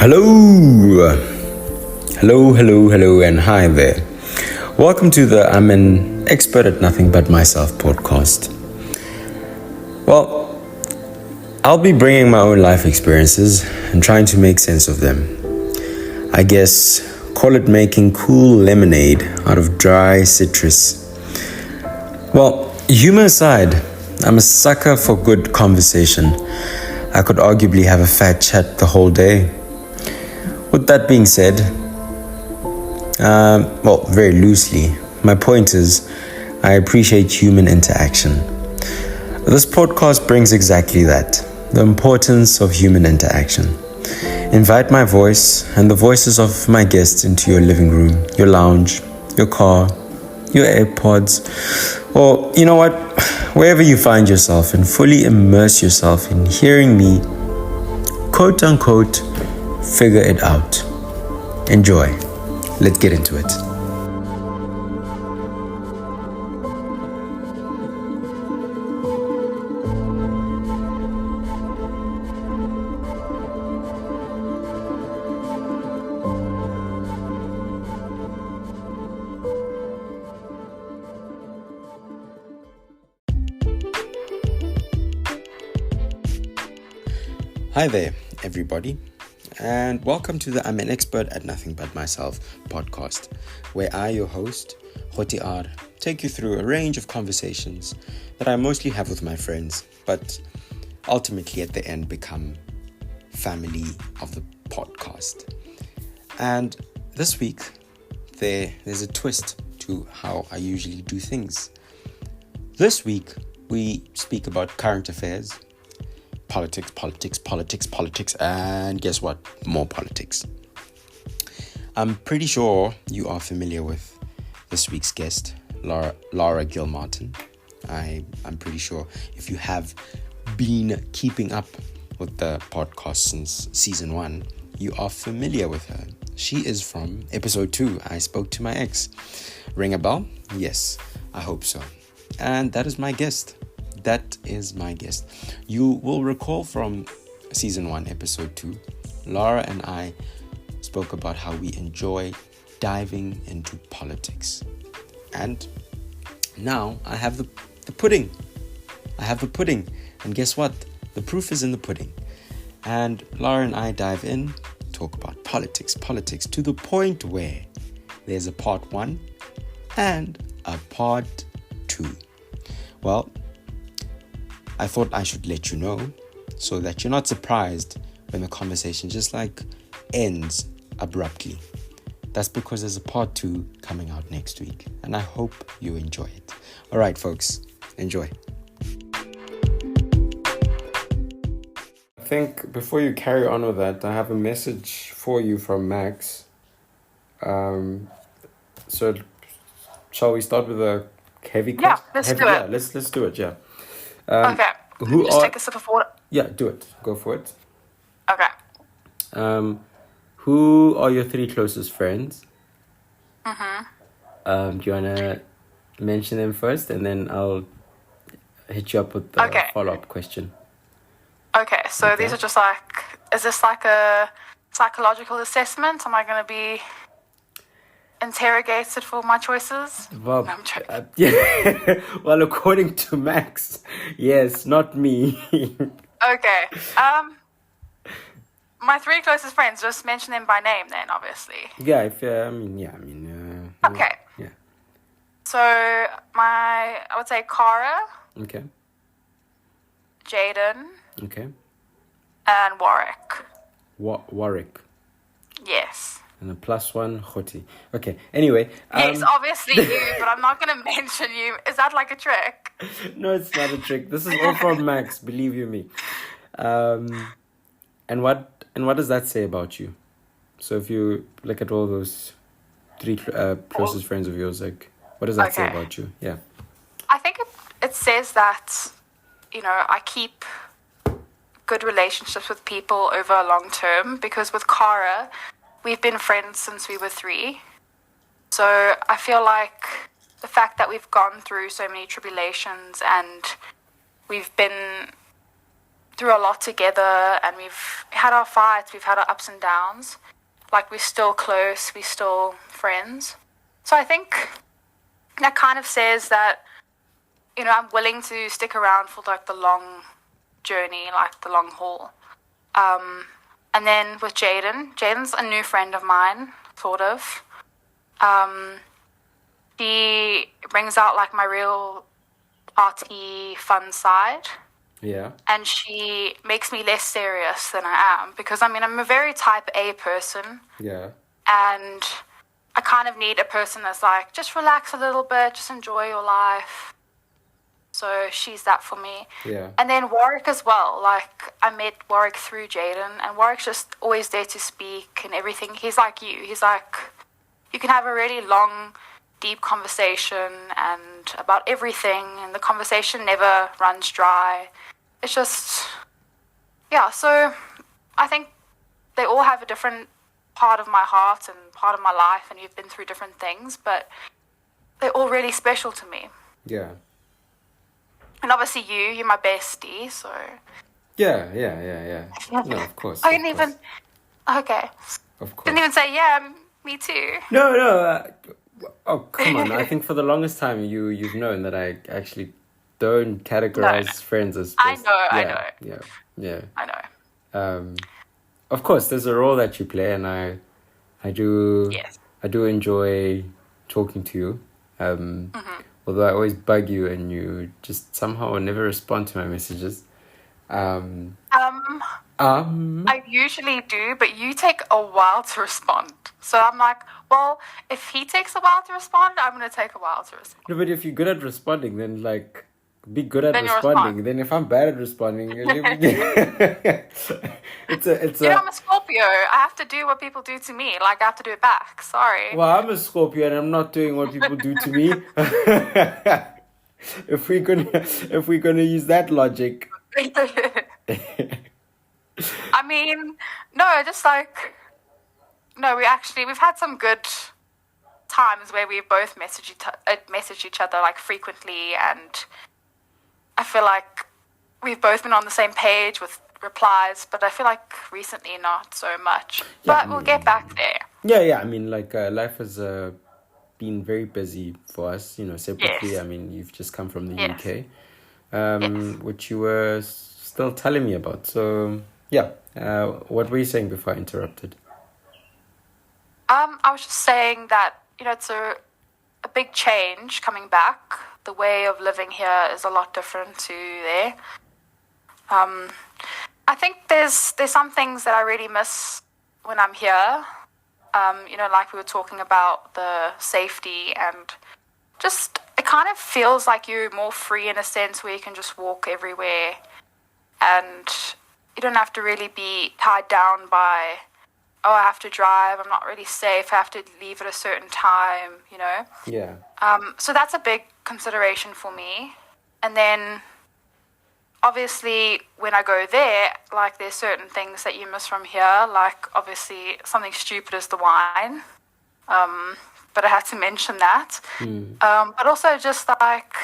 Hello, and hi there. Welcome to the I'm an Expert at Nothing But Myself podcast. Well, I'll be bringing my own life experiences and trying to make sense of them. I guess call it making cool lemonade out of dry citrus. Well, humor aside, I'm a sucker for good conversation. I could arguably have a fat chat the whole day. With that being said, very loosely, my point is I appreciate human interaction. This podcast brings exactly that, the importance of human interaction. Invite my voice and the voices of my guests into your living room, your lounge, your car, your AirPods, or you know what, wherever you find yourself, and fully immerse yourself in hearing me, quote unquote, figure it out. Enjoy. Let's get into it. Hi there, everybody. And welcome to the I'm an Expert at Nothing But Myself podcast, where I, your host, Kgothi R, take you through a range of conversations that I mostly have with my friends, but ultimately at the end become family of the podcast. And this week, there's a twist to how I usually do things. This week, we speak about current affairs, politics, and guess what? More politics. I'm pretty sure you are familiar with this week's guest, Lara Gilmartin. I'm pretty sure if you have been keeping up with the podcast since season 1, you are familiar with her. She is from episode 2, I Spoke to My Ex. Ring a bell? Yes, I hope so. And that is my guest. You will recall from season 1, episode 2, Lara and I spoke about how we enjoy diving into politics. And now I have the pudding. And guess what? The proof is in the pudding. And Lara and I dive in, talk about politics to the point where there's a part 1 and a part 2. Well, I thought I should let you know so that you're not surprised when the conversation just ends abruptly. That's because there's a part 2 coming out next week, and I hope you enjoy it. All right, folks, enjoy. I think before you carry on with that, I have a message for you from Max. So shall we start with a heavy question? Yeah, let's do it. Yeah, let's do it, yeah. Okay. Just take a sip of water. Yeah, do it. Go for it. Okay. Who are your 3 closest friends? Mm-hmm. Do you want to mention them first, and then I'll hit you up with the follow-up question? Okay, so these are just is this like a psychological assessment? Am I going to be interrogated for my choices? Well, no, I'm joking. Yeah. Well, according to Max, yes, not me. Okay. My 3 closest friends, just mention them by name then, obviously. Yeah, okay. Yeah. So, I would say Cara. Okay. Jaden. Okay. And Warwick. Warwick. Yes. And a +1, Kgothi. Okay, anyway. Yes, obviously you, but I'm not going to mention you. Is that like a trick? No, it's not a trick. This is all from Max, believe you me. And what does that say about you? So if you look at all those 3 closest friends of yours, what does that say about you? Yeah. I think it says that, I keep good relationships with people over a long term, because with Cara, we've been friends since we were 3. So I feel like the fact that we've gone through so many tribulations and we've been through a lot together, and we've had our fights, we've had our ups and downs. Like, we're still close, we're still friends. So I think that kind of says that, I'm willing to stick around for, like, the long journey, like, the long haul. And then with Jaden's a new friend of mine, sort of. She brings out, like, my real party, fun side. Yeah. And she makes me less serious than I am. Because, I'm a very type A person. Yeah. And I kind of need a person that's like, just relax a little bit, just enjoy your life. So she's that for me. Yeah. And then Warwick as well. Like, I met Warwick through Jaden, and Warwick's just always there to speak and everything. He's like you. He's like, you can have a really long, deep conversation and about everything, and the conversation never runs dry. It's just, yeah. So I think they all have a different part of my heart and part of my life, and you've been through different things, but they're all really special to me. Yeah. And obviously you're my bestie, so... Yeah. No, of course. I didn't even... Okay. Of course. Didn't even say, yeah, me too. No. Oh, come on. I think for the longest time you've known that I actually don't categorize friends as best. I know. Yeah. I know. Of course, there's a role that you play, and I do... Yes. I do enjoy talking to you. Although I always bug you and you just somehow never respond to my messages. I usually do, but you take a while to respond. So I'm like, well, if he takes a while to respond, I'm going to take a while to respond. No, but if you're good at responding, then like, be good at Then you responding. respond. Then if I'm bad at responding, it's I'm a Scorpio. I have to do what people do to me. Like, I have to do it back. Sorry. Well, I'm a Scorpio and I'm not doing what people do to me. If we're gonna use that logic. I mean, no, just like, no, we've had some good times where we've both messaged each other like frequently, and I feel like we've both been on the same page with replies, but I feel like recently not so much. But we'll get back there. Yeah. I mean, like, life has been very busy for us, separately. Yes. I mean, you've just come from the Yes. UK, Yes. which you were still telling me about. So, yeah. What were you saying before I interrupted? I was just saying that, it's a big change coming back. The way of living here is a lot different to there. I think there's some things that I really miss when I'm here. Like we were talking about the safety, and just it kind of feels like you're more free in a sense where you can just walk everywhere, and you don't have to really be tied down by, oh, I have to drive, I'm not really safe, I have to leave at a certain time, Yeah. So that's a big consideration for me. And then, obviously, when I go there, like, there's certain things that you miss from here, like, obviously, something stupid as the wine. But I had to mention that. But also just, like,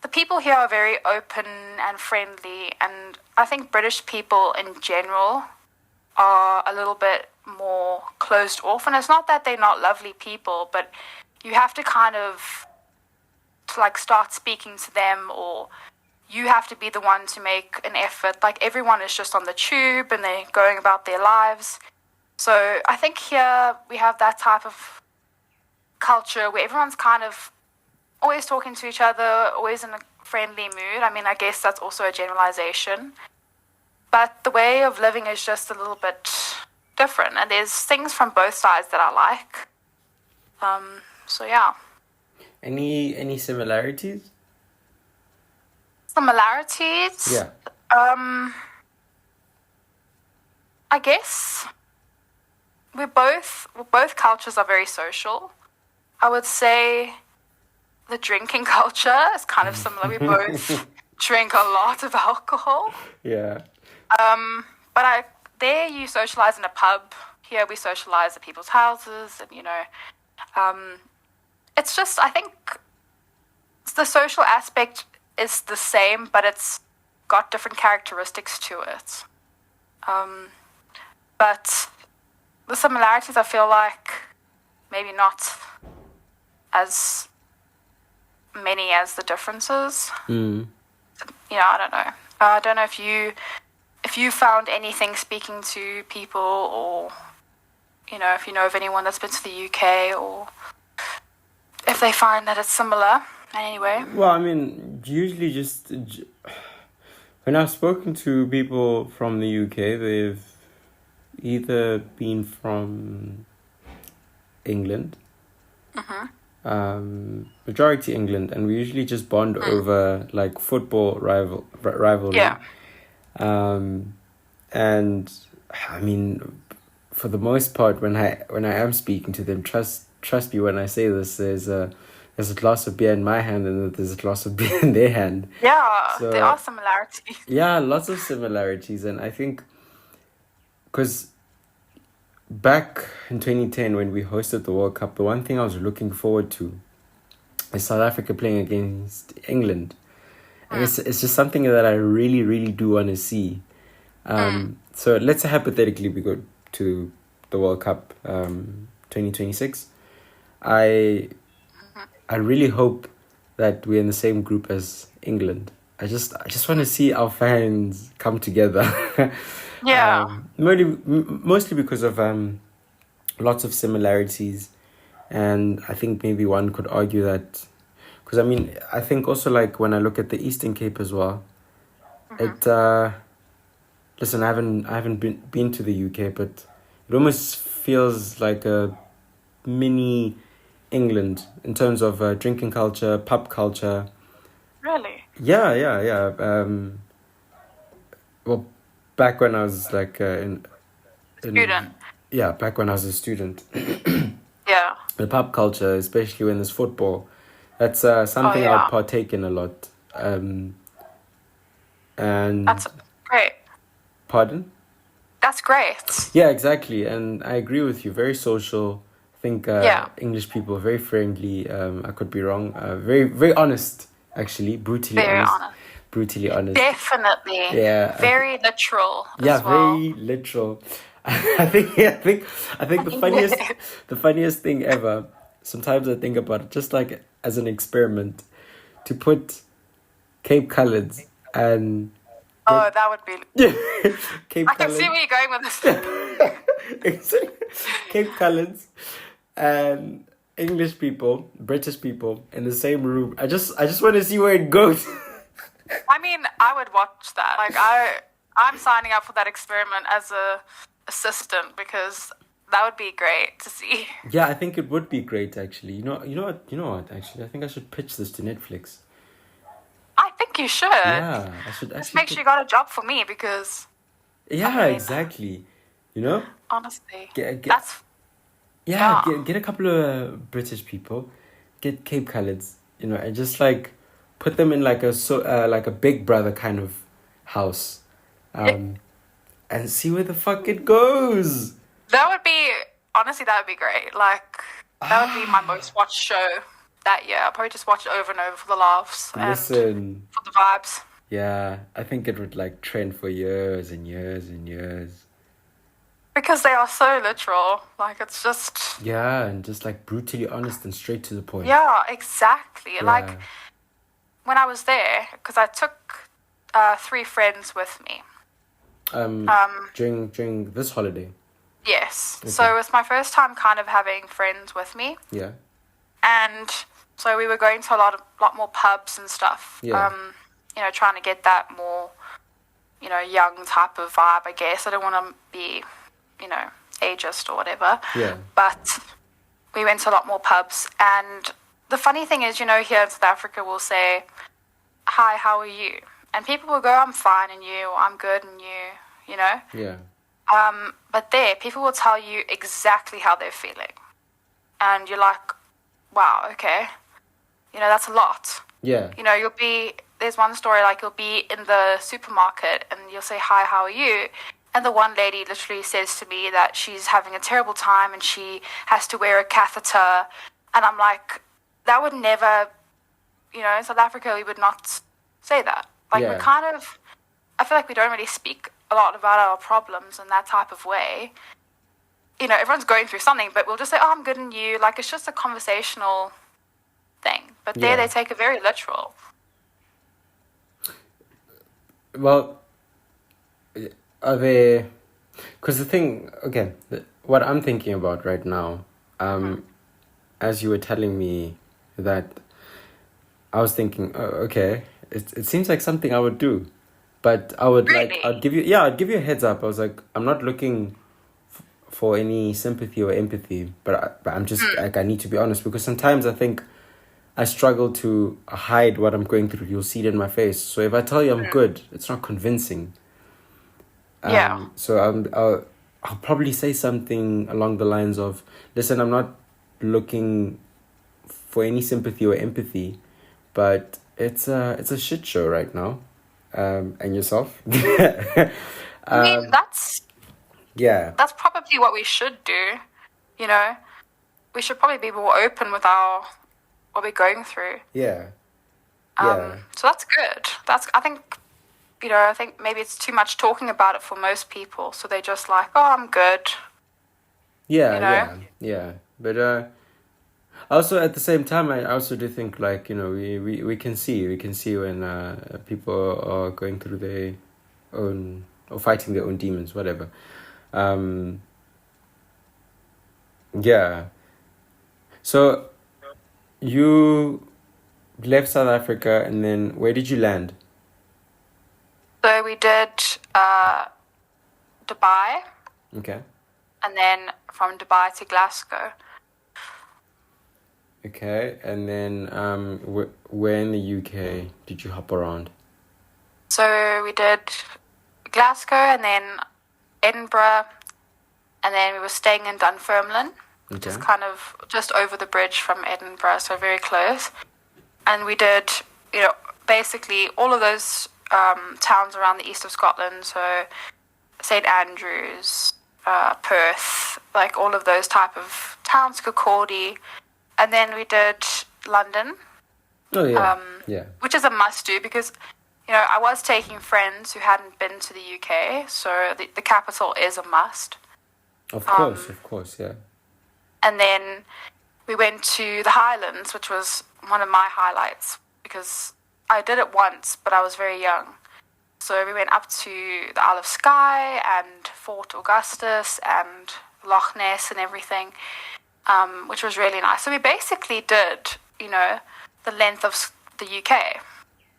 the people here are very open and friendly, and I think British people in general are a little bit more closed off. And it's not that they're not lovely people, but you have to kind of start speaking to them, or you have to be the one to make an effort. Like, everyone is just on the tube and they're going about their lives. So I think here we have that type of culture where everyone's kind of always talking to each other, always in a friendly mood. I mean, I guess that's also a generalization. But the way of living is just a little bit different, and there's things from both sides that I like. So yeah. Any similarities? Similarities? Yeah. I guess both cultures are very social. I would say the drinking culture is kind of similar. We both drink a lot of alcohol. Yeah. But there you socialize in a pub. Here we socialize at people's houses, and it's just, I think the social aspect is the same, but it's got different characteristics to it. But the similarities, I feel like maybe not as many as the differences. Mm. I don't know. I don't know if you found anything speaking to people, or if you know of anyone that's been to the UK, or if they find that it's similar in any way. Well, I mean, usually just when I've spoken to people from the UK, they've either been from England, majority England, and we usually just bond over like football rivalry. Yeah. And I mean, for the most part, when I am speaking to them, trust me when I say this, there's a glass of beer in my hand and there's a glass of beer in their hand. Yeah, So, there are similarities. Yeah, lots of similarities, and I think because back in 2010 when we hosted the World Cup, the one thing I was looking forward to is South Africa playing against England. And it's just something that I really, really do want to see. So let's say hypothetically we go to the World Cup 2026. I really hope that we're in the same group as England. I just want to see our fans come together. Yeah. Mostly because of lots of similarities, and I think maybe one could argue that, because I mean, I think also like when I look at the Eastern Cape as well, listen, I haven't been to the UK, but it almost feels like a mini England in terms of drinking culture, pub culture. Really? Yeah. Well, back when I was like Student. back when I was a student, Yeah. the pub culture, especially when there's football, that's something I would partake in a lot. And That's great. Pardon? That's great. Yeah, exactly, and I agree with you. Very social. I think English people are very friendly. I could be wrong. Very, very honest. Actually, brutally honest. Brutally honest. Definitely. Yeah. Very literal. Yeah, as well. very literal. I think the funniest thing ever. Sometimes I think about it just like as an experiment, to put Cape Coloureds and that would be. Cape I can see where you're going with this. Cape Coloureds and English people, British people in the same room. I just want to see where it goes. I mean, I would watch that. Like I'm signing up for that experiment as a assistant, because that would be great to see. Yeah, I think it would be great actually. You know what? Actually, I think I should pitch this to Netflix. I think you should. Yeah, I should actually. Just make sure you got a job for me, because. Yeah, exactly. You know. Honestly, that's. Yeah, get a couple of British people, get Cape Coloureds, and just like put them in like a Big Brother kind of house, and see where the fuck it goes. That would be great. Like that would be my most watched show that year. I'll probably just watch it over and over for the laughs and for the vibes. Yeah, I think it would like trend for years and years and years. Because they are so literal. Like, it's just. Yeah, and just like brutally honest and straight to the point. Yeah, exactly. Yeah. Like, when I was there, because I took 3 friends with me. During this holiday? Yes. Okay. So it was my first time kind of having friends with me. Yeah. And so we were going to a lot more pubs and stuff. Yeah. Trying to get that more, young type of vibe, I guess. I don't want to be, ageist or whatever. Yeah. But we went to a lot more pubs. And the funny thing is, here in South Africa, we'll say, hi, how are you? And people will go, I'm fine, and you, I'm good, and you, Yeah. But there, people will tell you exactly how they're feeling. And you're like, wow, okay. That's a lot. Yeah. There's one story, like you'll be in the supermarket and you'll say, hi, how are you? And the one lady literally says to me that she's having a terrible time and she has to wear a catheter. And I'm like, that would never, in South Africa, we would not say that. Like, we kind of I feel like we don't really speak a lot about our problems in that type of way. You know, everyone's going through something, but we'll just say, "Oh, I'm good," and you. Like, it's just a conversational thing. But there, they take it very literal. Well, are they? Because the thing, okay, what I'm thinking about right now, as you were telling me that, I was thinking, oh, okay, it seems like something I would do, but I would Really? I'd give you a heads up. I was like, I'm not looking for any sympathy or empathy, but I'm just like, I need to be honest, because sometimes I think I struggle to hide what I'm going through. You'll see it in my face. So if I tell you I'm good, it's not convincing. Yeah. So I'll probably say something along the lines of, listen, I'm not looking for any sympathy or empathy, but it's a shit show right now. And yourself? I mean, that's Yeah. probably what we should do. You know, we should probably be more open with what we're going through. Yeah. So that's good. I think maybe it's too much talking about it for most people. So they're just like, "Oh, I'm good." Yeah, You know? yeah. But also at the same time, I also do think, like, you know, we can see when people are going through their own, or fighting their own demons, whatever. Yeah. So you left South Africa, and then where did you land? So we did Dubai, Okay. and then from Dubai to Glasgow. Okay, and then where in the UK did you hop around? So we did Glasgow, and then Edinburgh, and then we were staying in Dunfermline, which is kind of just over the bridge from Edinburgh, so very close. And we did, basically all of those towns around the east of Scotland, so St Andrews, Perth, like all of those type of towns, Kgothi. And then we did London. Oh, yeah. Which is a must-do because, I was taking friends who hadn't been to the UK, so the capital is a must. Of course, yeah. And then we went to the Highlands, which was one of my highlights because I did it once, but I was very young. So we went up to the Isle of Skye and Fort Augustus and Loch Ness and everything, which was really nice. So we basically did, the length of the UK,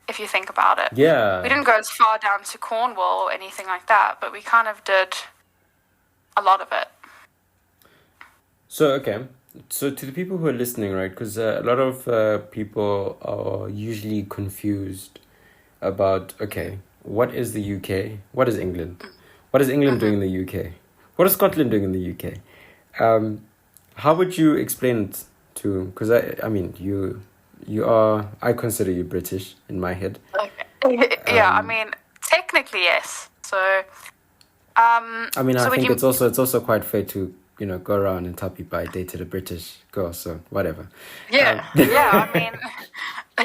if you think about it. Yeah. We didn't go as far down to Cornwall or anything like that, but we kind of did a lot of it. So, okay. So to the people who are listening, right, because a lot of people are usually confused about, okay, what is the UK? What is England? What is England doing in the UK? What is Scotland doing in the UK? How would you explain it to, because I mean, I consider you British in my head. Okay. Yeah, I mean, technically, yes. So, I mean, I think it's also quite fair to, go around and tell people I dated a British girl, so whatever. Yeah, I mean, I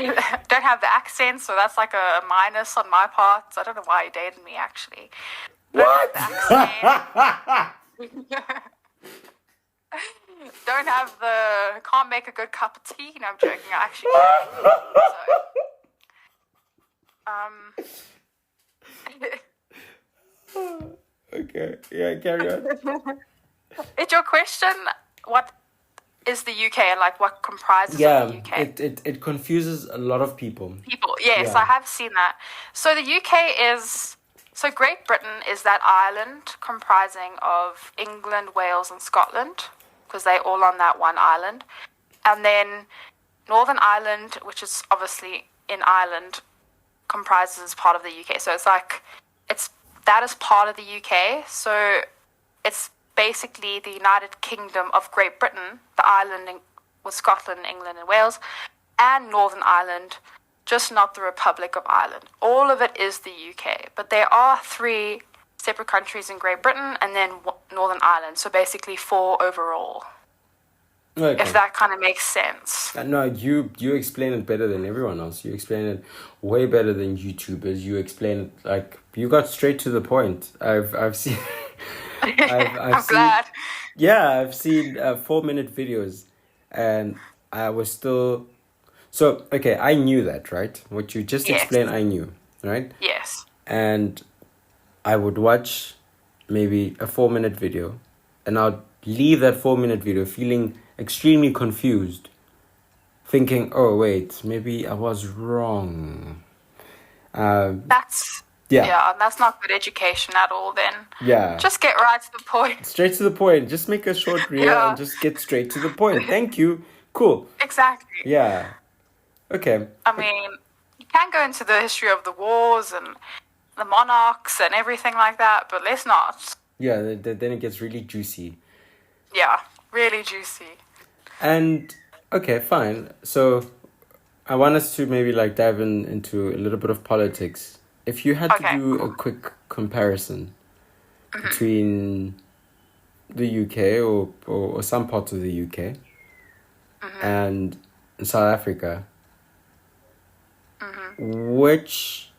don't have the accent, so that's like a minus on my part. So I don't know why you dated me, actually. What? Can't make a good cup of tea. No, I'm joking. I actually can. So, Okay, yeah, carry on. It's your question, what is the UK and like what comprises of the UK? It confuses a lot of people. Yes, I have seen that. So the UK so Great Britain is that island comprising of England, Wales and Scotland, because they're all on that one island. And then Northern Ireland, which is obviously in Ireland, comprises part of the UK. So that is part of the UK. So it's basically the United Kingdom of Great Britain, the island with Scotland, England and Wales, and Northern Ireland, just not the Republic of Ireland. All of it is the UK, but there are 3 separate countries in Great Britain and then Northern Ireland, so basically 4 overall. if Okay. that kind of makes sense. No, you explain it better than everyone else. You explain it way better than YouTubers. You explain it like you got straight to the point. I've seen I've I'm seen glad. yeah, I've seen 4-minute videos, and I was still so okay. I knew that, right? What you just Yes, explained, I knew, right? yes. And I would watch maybe a 4-minute video, and I'd leave that 4-minute video feeling extremely confused, thinking, "Oh wait, maybe I was wrong." Um, That's, yeah, yeah, that's not good education at all then. yeah. Just get right to the point. Straight to the point. Just make a short reel and Yeah, just get straight to the point. Thank you. Cool. exactly. Yeah. Okay. I mean, you can go into the history of the wars and the monarchs and everything like that, but let's not. Yeah. Then it gets really juicy. Yeah, really juicy. And okay, fine. So I want us to maybe like dive into a little bit of politics. If you had to Okay, do a cool. quick comparison between the UK or some parts of the UK and South Africa, which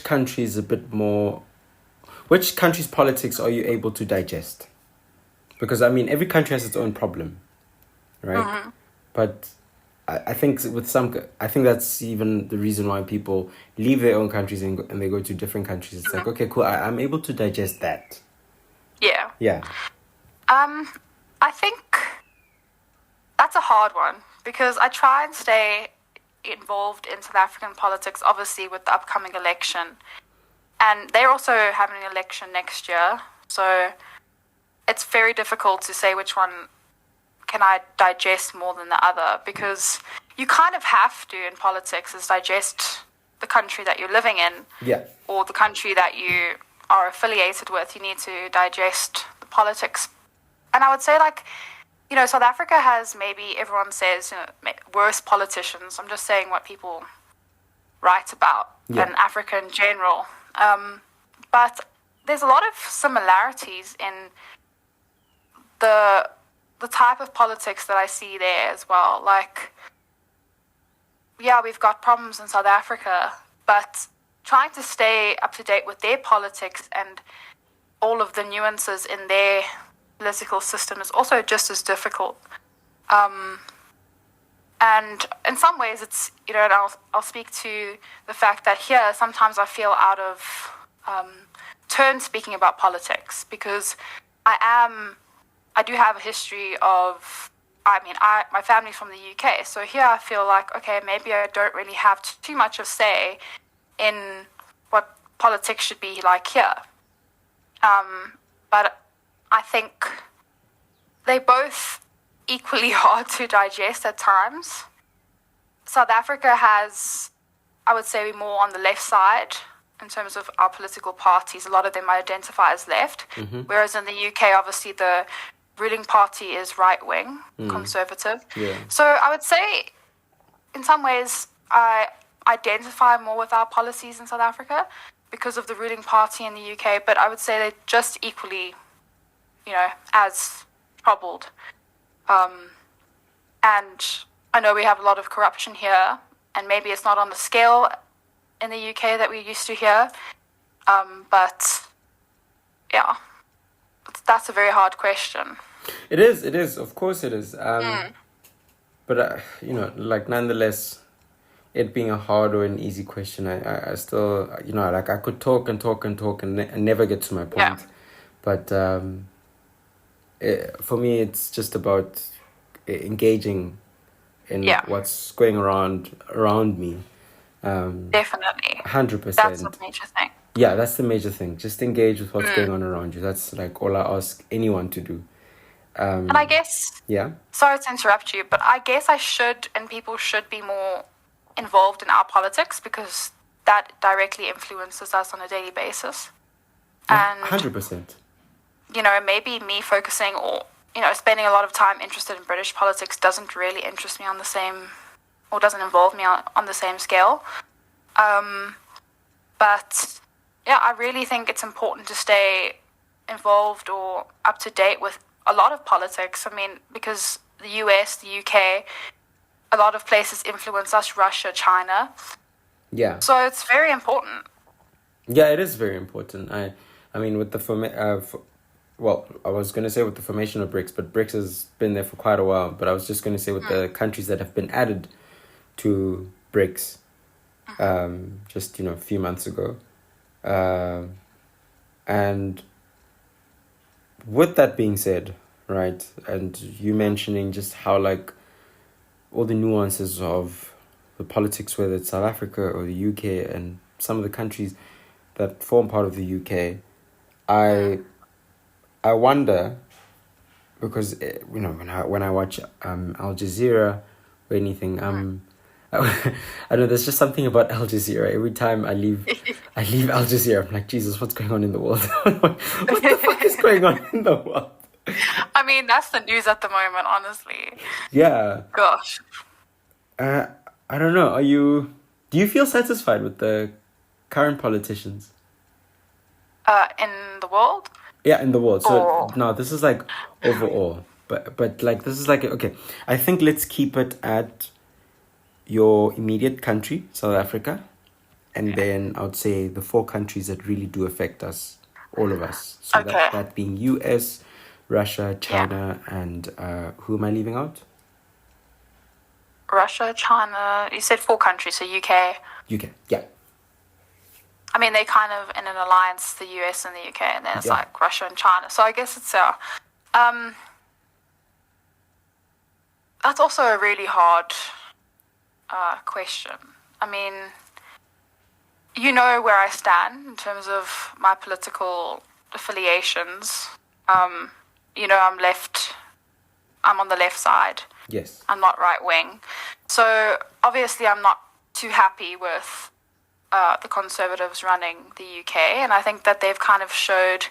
country is a bit more? Which country's politics are you able to digest? Because I mean, every country has its own problem, right? But I think with some, I think that's even the reason why people leave their own countries and they go to different countries. It's like, okay, cool, I'm able to digest that. Yeah. Yeah. I think that's a hard one because I try and stay involved in South African politics, obviously with the upcoming election. And they're also having an election next year. So it's very difficult to say which one can I digest more than the other because you kind of have to in politics is digest the country that you're living in Yeah. or the country that you are affiliated with. You need to digest the politics. And I would say South Africa has maybe everyone says worse politicians. I'm just saying what people write about in Africa in general. But there's a lot of similarities in the type of politics that I see there as well. Like, yeah, we've got problems in South Africa, but trying to stay up to date with their politics and all of the nuances in their political system is also just as difficult. And in some ways, it's, and I'll speak to the fact that here, sometimes I feel out of turn speaking about politics because I do have a history of, my family's from the UK. So here I feel like, okay, maybe I don't really have too much of say in what politics should be like here. But I think they both equally hard to digest at times. South Africa has, I would say, more on the left side in terms of our political parties. A lot of them identify as left, whereas in the UK, obviously, the ruling party is right-wing, conservative. Yeah. So I would say, in some ways, I identify more with our policies in South Africa because of the ruling party in the UK, but I would say they're just equally, as troubled. And I know we have a lot of corruption here, and maybe it's not on the scale in the UK that we used to hear. But yeah, that's a very hard question. It is. Of course it is. But, nonetheless, it being a hard or an easy question, I still, I could talk and talk and talk and never get to my point. Yeah. But for me, it's just about engaging in what's going around me. Definitely. 100%. That's the major thing. Yeah, that's the major thing. Just engage with what's going on around you. That's like all I ask anyone to do. And I guess, sorry to interrupt you, but I guess I should and people should be more involved in our politics because that directly influences us on a daily basis. And 100%. Maybe me focusing or, spending a lot of time interested in British politics doesn't really interest me on the same, or doesn't involve me on the same scale. But, yeah, I really think it's important to stay involved or up to date with a lot of politics. I mean, because the US, the UK, a lot of places influence us, Russia, China. Yeah. So it's very important. Yeah, it is very important. I mean, with the I was going to say with the formation of BRICS, but BRICS has been there for quite a while. But I was just going to say with the countries that have been added to BRICS, just a few months ago, and with that being said, right, and you mentioning just how like all the nuances of the politics, whether it's South Africa or the UK and some of the countries that form part of the UK, I wonder, because when I watch Al Jazeera or anything, I know there's just something about Al Jazeera. Every time I leave Al Jazeera, I'm like, Jesus, what's going on in the world? What the fuck is going on in the world? I mean, that's the news at the moment, honestly. Yeah. Gosh. I don't know. Do you feel satisfied with the current politicians? In the world? Yeah, in the world. So no, this is like overall. But like this is like okay. I think let's keep it at your immediate country, South Africa, and then I would say the 4 countries that really do affect us, all of us. So that being US, Russia, China, and who am I leaving out? Russia, China. You said 4 countries, so UK. UK, yeah. I mean, they kind of in an alliance, the US and the UK, and then it's like Russia and China. So I guess it's that's also a really hard question. I mean, you know where I stand in terms of my political affiliations. I'm on the left side. Yes. I'm not right wing. So obviously I'm not too happy with the Conservatives running the UK, and I think that they've kind of showed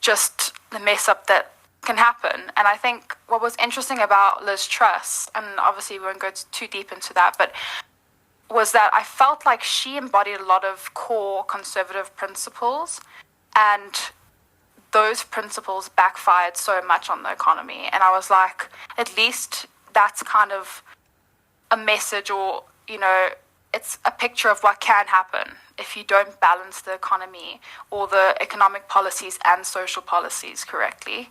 just the mess up that can happen. And I think what was interesting about Liz Truss, and obviously we won't go too deep into that, but was that I felt like she embodied a lot of core conservative principles, and those principles backfired so much on the economy. And I was like, at least that's kind of a message, or it's a picture of what can happen if you don't balance the economy or the economic policies and social policies correctly.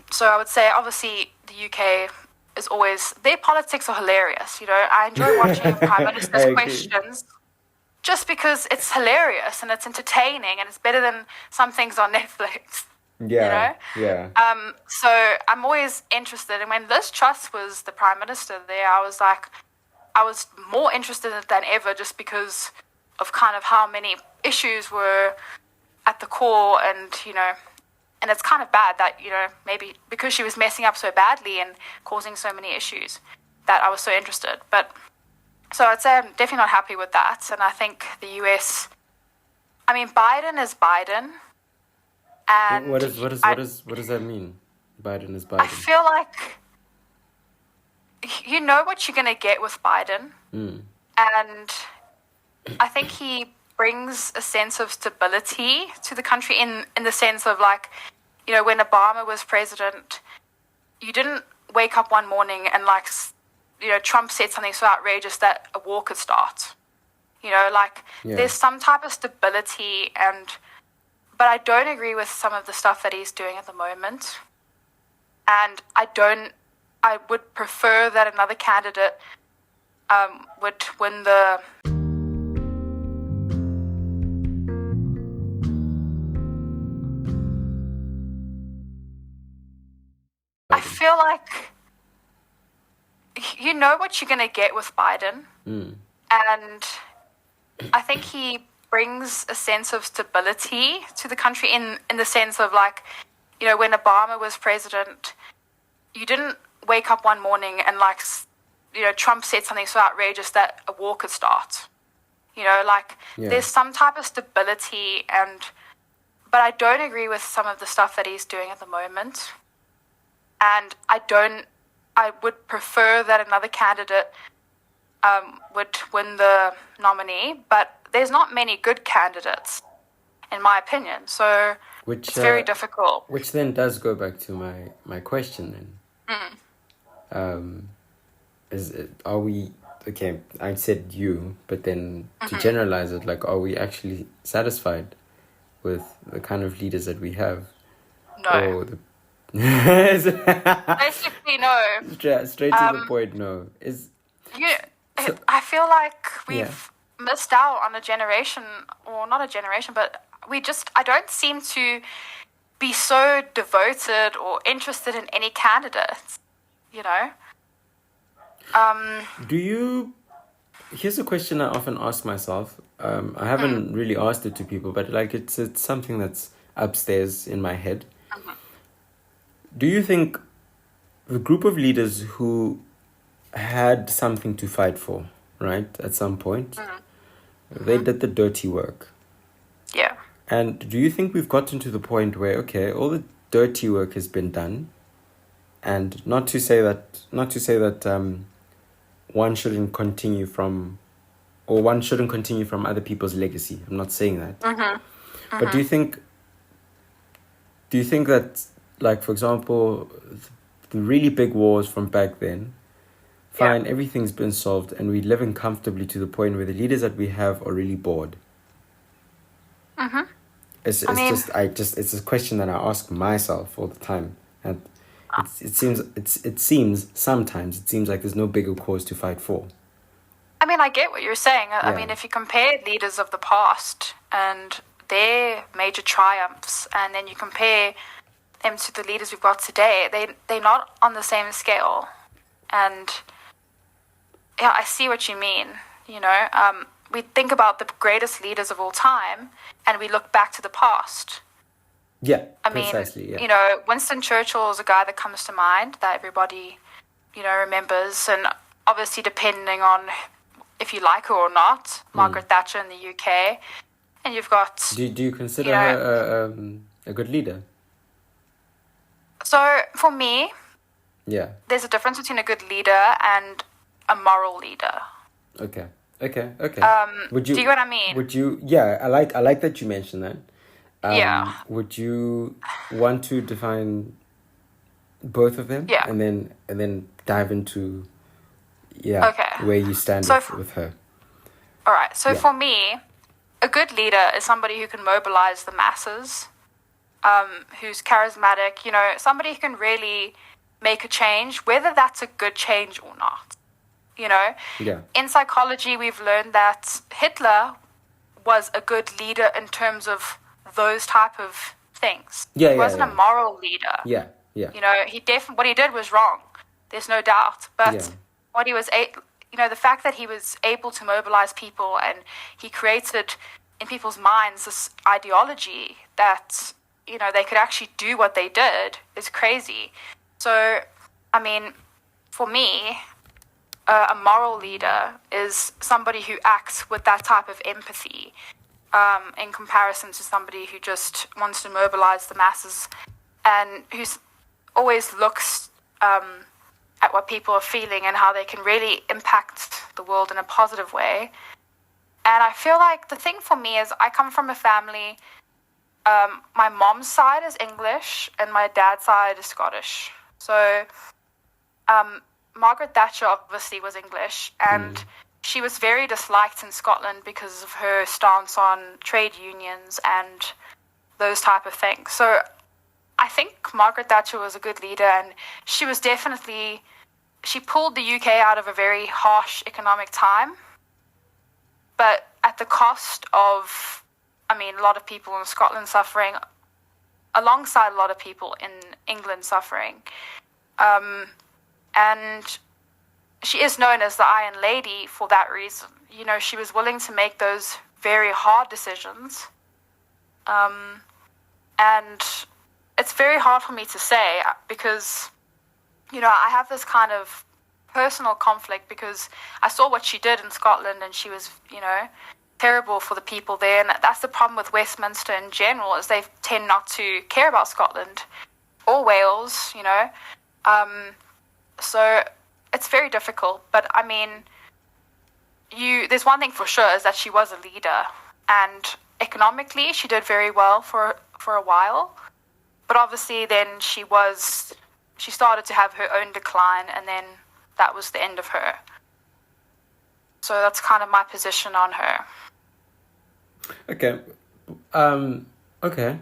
So I would say, obviously, the UK is always... Their politics are hilarious, I enjoy watching Prime Minister's questions just because it's hilarious and it's entertaining and it's better than some things on Netflix. Yeah, So I'm always interested. And when Liz Truss was the Prime Minister there, I was more interested than ever just because of kind of how many issues were at the core, and it's kind of bad that, maybe because she was messing up so badly and causing so many issues that I was so interested. But so I'd say I'm definitely not happy with that. And I think the US, I mean, Biden is Biden. And what does that mean? Biden is Biden. I feel like you know what you're going to get with Biden. And I think he brings a sense of stability to the country in the sense of, like, when Obama was president, you didn't wake up one morning and, like, Trump said something so outrageous that a war could start. There's some type of stability, but I don't agree with some of the stuff that he's doing at the moment. And I would prefer that another candidate would win the... I feel like you know what you're going to get with Biden. And I think he brings a sense of stability to the country in the sense of, like, when Obama was president, you didn't wake up one morning and, like, Trump said something so outrageous that a war could start. There's some type of stability, but I don't agree with some of the stuff that he's doing at the moment. And I would prefer that another candidate would win the nominee, but there's not many good candidates, in my opinion. So it's very difficult. Which then does go back to my question then. Are we, okay, I said you, but then to generalize it, like, are we actually satisfied with the kind of leaders that we have? No. Or the Basically, no. straight to the point, no. I feel like we've missed out on a generation, or not a generation, but I don't seem to be so devoted or interested in any candidates, you know? Here's a question I often ask myself. I haven't really asked it to people, but like it's something that's upstairs in my head. Do you think the group of leaders who had something to fight for, right, at some point, they did the dirty work? Yeah. And do you think we've gotten to the point where, okay, all the dirty work has been done, and not to say that one shouldn't continue from other people's legacy. I'm not saying that. But do you think that, like, for example, the really big wars from back then, fine, everything's been solved and we're living comfortably to the point where the leaders that we have are really bored? It's a question that I ask myself all the time, and it seems sometimes like there's no bigger cause to fight for. I mean, I get what you're saying. I mean, if you compare leaders of the past and their major triumphs, and then you compare them to the leaders we've got today, they're not on the same scale. And yeah, I see what you mean. You know, we think about the greatest leaders of all time, and we look back to the past. Yeah, I mean, precisely, yeah. You know, Winston Churchill is a guy that comes to mind that everybody, you know, remembers. And obviously, depending on if you like her or not, Margaret Thatcher in the UK. And you've got... Do you consider her a good leader? So, for me, there's a difference between a good leader and a moral leader. Okay. Do you get what I mean? Would you... Yeah, I like that you mentioned that. Would you want to define both of them? Yeah. And then dive into where you stand with her. All right. So for me, a good leader is somebody who can mobilize the masses, who's charismatic, you know, somebody who can really make a change, whether that's a good change or not. You know? Yeah. In psychology, we've learned that Hitler was a good leader in terms of those type of things. He wasn't a moral leader. Yeah. You know, what he did was wrong. There's no doubt. But what he was, you know, the fact that he was able to mobilize people and he created in people's minds this ideology that, you know, they could actually do what they did is crazy. So, I mean, for me, a moral leader is somebody who acts with that type of empathy in comparison to somebody who just wants to mobilize the masses and who's always looks at what people are feeling and how they can really impact the world in a positive way. And I feel like the thing for me is I come from a family, my mom's side is English and my dad's side is Scottish. So Margaret Thatcher obviously was English, and she was very disliked in Scotland because of her stance on trade unions and those type of things. So I think Margaret Thatcher was a good leader, and she pulled the UK out of a very harsh economic time, but at the cost of, I mean, a lot of people in Scotland suffering, alongside a lot of people in England suffering. And she is known as the Iron Lady for that reason. You know, she was willing to make those very hard decisions. And it's very hard for me to say because, you know, I have this kind of personal conflict because I saw what she did in Scotland and she was, you know, terrible for the people there. And that's the problem with Westminster in general, is they tend not to care about Scotland or Wales, you know. So it's very difficult. But I mean, there's one thing for sure, is that she was a leader, and economically she did very well for a while. But obviously then she was she started to have her own decline, and then that was the end of her. So that's kind of my position on her. Okay. Okay.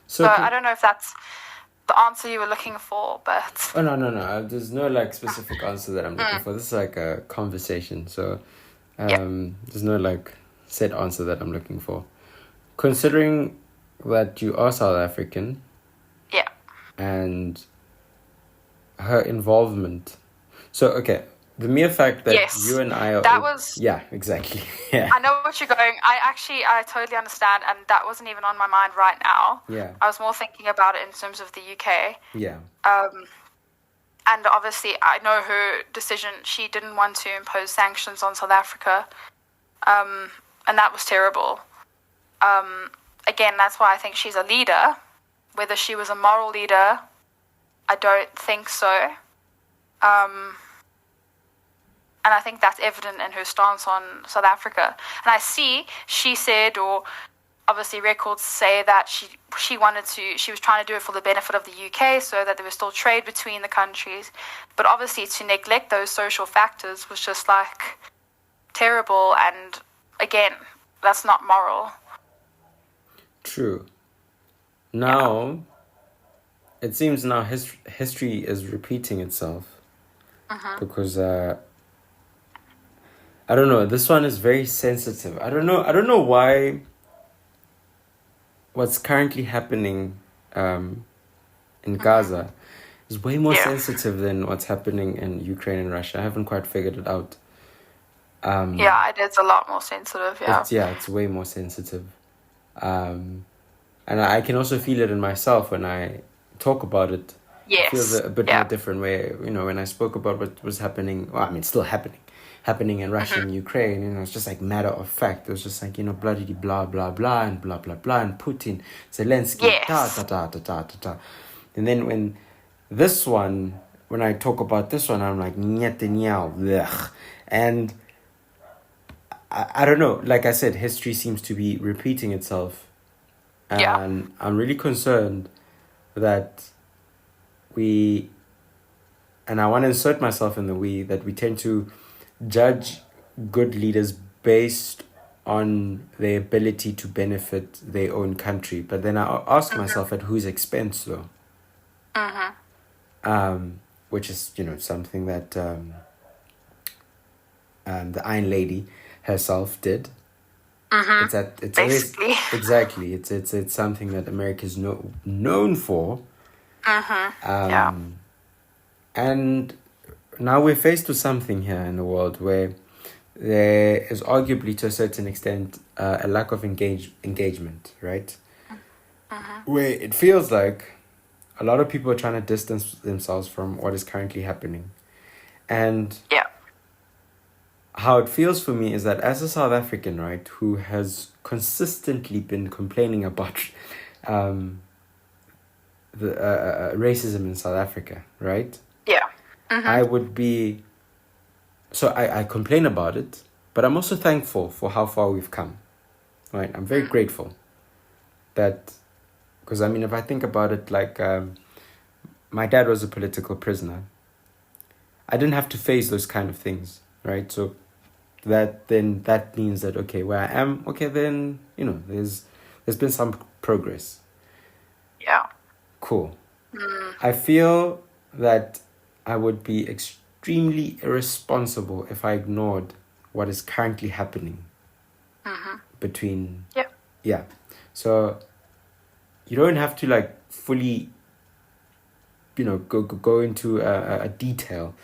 So I don't know if that's the answer you were looking for, but... Oh, no. There's no, like, specific answer that I'm looking for. This is, like, a conversation. So, there's no, like, set answer that I'm looking for. Considering that you are South African... Yeah. And her involvement... So, okay... The mere fact that you and I are... That was... Yeah, exactly. Yeah. I know what you're going. I totally understand, and that wasn't even on my mind right now. Yeah. I was more thinking about it in terms of the UK. Yeah. And obviously, I know her decision. She didn't want to impose sanctions on South Africa, and that was terrible. Again, that's why I think she's a leader. Whether she was a moral leader, I don't think so. And I think that's evident in her stance on South Africa. And I see she said, or obviously records say that she was trying to do it for the benefit of the UK so that there was still trade between the countries. But obviously to neglect those social factors was just like terrible. And again, that's not moral. True. Now, it seems now history is repeating itself. Because... I don't know. This one is very sensitive. I don't know why what's currently happening in Gaza is way more sensitive than what's happening in Ukraine and Russia. I haven't quite figured it out. It is a lot more sensitive, It's way more sensitive. And I can also feel it in myself when I talk about it. Yes. It feels a bit more different way, when I spoke about what was happening, still happening in Russia and Ukraine, it's just like matter of fact. It was just like, bloody blah, blah, blah, and blah, blah, blah, and Putin, Zelensky, ta. And then when I talk about this one, I'm like, Netanyahu, ugh. And I don't know, like I said, history seems to be repeating itself. And I'm really concerned that and I want to insert myself in that we tend to judge good leaders based on their ability to benefit their own country. But then I ask myself at whose expense, though? Which is, something that the Iron Lady herself did. It's basically. Exactly. It's something that America is known for. And now we're faced with something here in the world where there is arguably, to a certain extent, a lack of engagement, right? Where it feels like a lot of people are trying to distance themselves from what is currently happening. And how it feels for me is that as a South African, right, who has consistently been complaining about the racism in South Africa, right? I would be... So I complain about it, but I'm also thankful for how far we've come, right? I'm very grateful that... Because, if I think about it, like, my dad was a political prisoner. I didn't have to face those kind of things, right? So that means that, okay, where I am, okay, then, there's been some progress. Cool. I feel that I would be extremely irresponsible if I ignored what is currently happening between... So you don't have to, like, fully, go into a detail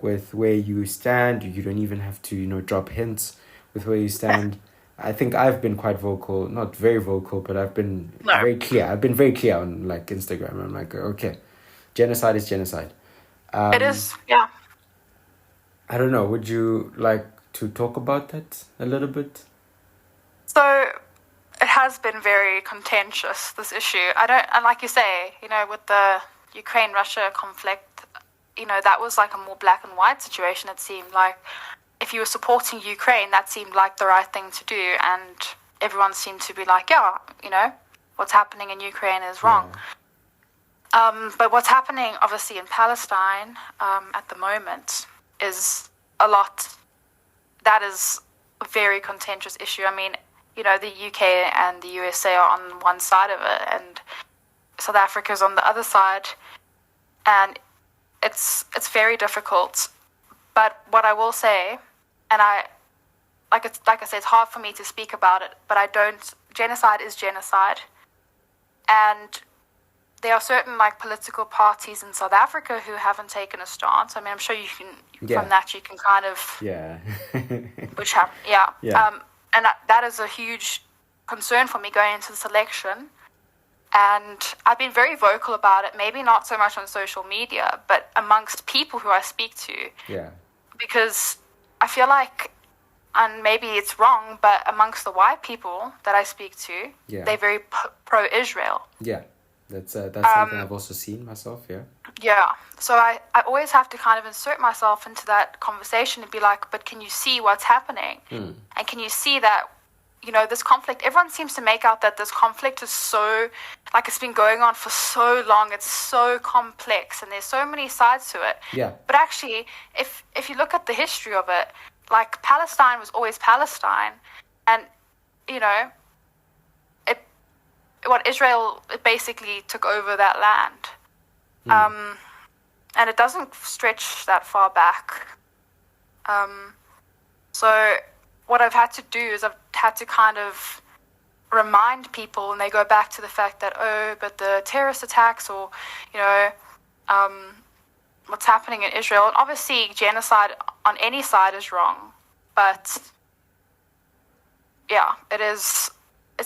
with where you stand. You don't even have to, drop hints with where you stand. I think I've been quite vocal, not very vocal, but I've been very clear. I've been very clear on, like, Instagram. I'm like, okay, genocide is genocide. It is, I don't know. Would you like to talk about that a little bit? So it has been very contentious, this issue. And like you say, with the Ukraine-Russia conflict, that was like a more black and white situation. It seemed like if you were supporting Ukraine, that seemed like the right thing to do. And everyone seemed to be like, what's happening in Ukraine is wrong. But what's happening, obviously, in Palestine at the moment is a lot. That is a very contentious issue. I mean, you know, the UK and the USA are on one side of it, and South Africa's on the other side, and it's very difficult. But what I will say, and like I said, it's hard for me to speak about it, but I don't. Genocide is genocide, and there are certain political parties in South Africa who haven't taken a stance. I mean, I'm sure you can from that you can kind of and that is a huge concern for me going into this election. And I've been very vocal about it, maybe not so much on social media, but amongst people who I speak to. Yeah. Because I feel like, and maybe it's wrong, but amongst the white people that I speak to, they're very pro-Israel. Yeah, that's something I've also seen myself, Yeah, so I always have to kind of insert myself into that conversation and be like, but can you see what's happening? And can you see that, you know, this conflict, everyone seems to make out that this conflict is so, it's been going on for so long, it's so complex, and there's so many sides to it. Yeah. But actually, if you look at the history of it, Palestine was always Palestine, and, you know, Israel basically took over that land. And it doesn't stretch that far back. So what I've had to do is I've had to kind of remind people, and they go back to the fact that, but the terrorist attacks, or, you know, what's happening in Israel. And obviously genocide on any side is wrong, but yeah, it's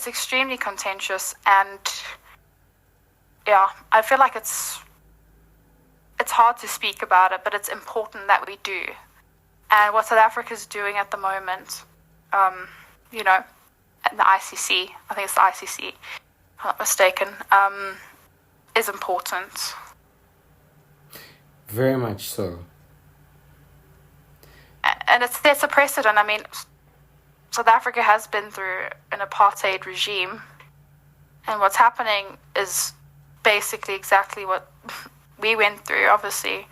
extremely contentious, and yeah, I feel like it's hard to speak about it, but it's important that we do. And what South Africa is doing at the moment, you know, and the ICC, I think it's the ICC, if I'm not mistaken, is important. Very much so. And it's a precedent. I mean, South Africa has been through an apartheid regime, and what's happening is basically exactly what we went through, obviously,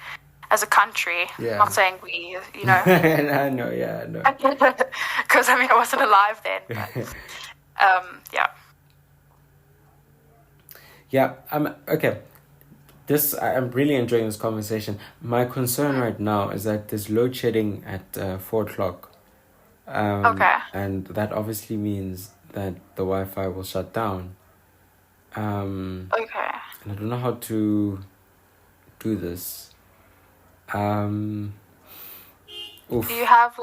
as a country. Yeah. Not saying we, you know. I know. Because, I mean, I wasn't alive then. But, yeah. Yeah, okay. I'm really enjoying this conversation. My concern right now is that there's load shedding at 4 o'clock. Okay. And that obviously means that the Wi-Fi will shut down. Okay. And I don't know how to do this. Do you have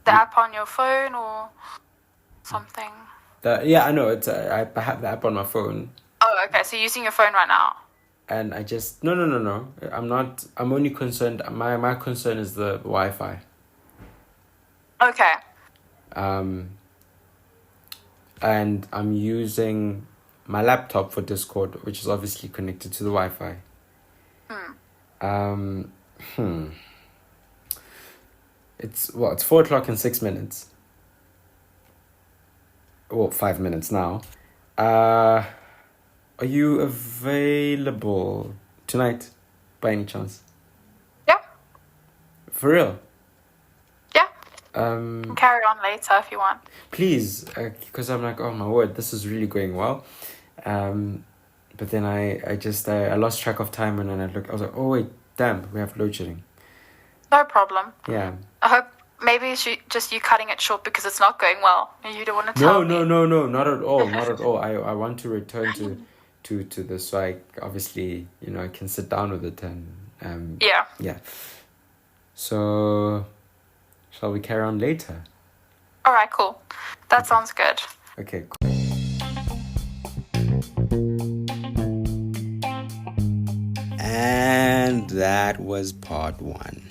the app on your phone or something? Yeah, I know. I have the app on my phone. Oh, okay. So you're using your phone right now? And I just... No. I'm not... I'm only concerned... My concern is the Wi-Fi. Okay. And I'm using my laptop for Discord, which is obviously connected to the Wi-Fi. It's 4 o'clock and 6 minutes. Well, 5 minutes now. Are you available tonight, by any chance? Yeah. For real? Yeah. Carry on later if you want. Please, because I'm like, oh my word, this is really going well. But then I lost track of time, and then I was like, oh wait, damn, we have load shedding. No problem. Yeah. I hope maybe it's just you cutting it short because it's not going well and you don't want to tell me. No, not at all, not at all. I want to return to this, so I obviously, you know, I can sit down with it and yeah. So, shall we carry on later? All right, cool. That sounds good. Okay, cool. And that was part one.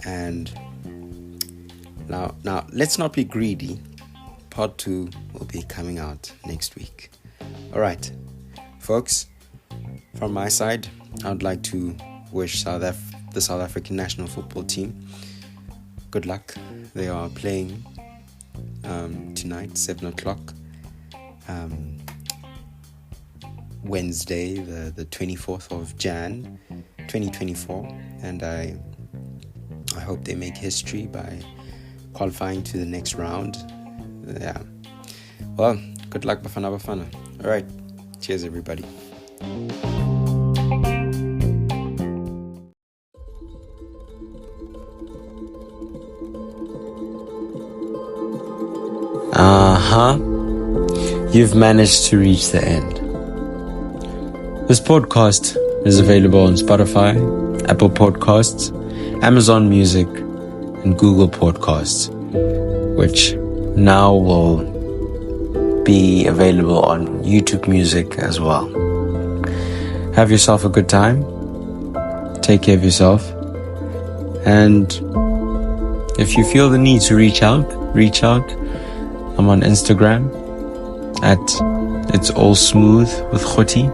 And now let's not be greedy. Part 2 will be coming out next week. All right, folks, from my side, I would like to wish the South African national football team good luck. They are playing tonight, 7 o'clock. Wednesday, the 24th of Jan 2024, and I hope they make history by qualifying to the next round. Yeah. Well, good luck, Bafana. All right. Cheers, everybody. You've managed to reach the end. This podcast is available on Spotify, Apple Podcasts, Amazon Music, and Google Podcasts, which now will be available on YouTube Music as well. Have yourself a good time. Take care of yourself. And if you feel the need to reach out. I'm on Instagram at It's All Smooth with Kgothi.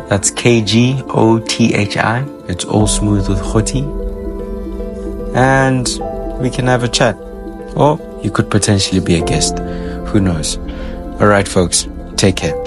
That's KGOTHI. It's All Smooth with Kgothi. And we can have a chat. Or you could potentially be a guest. Who knows? All right, folks. Take care.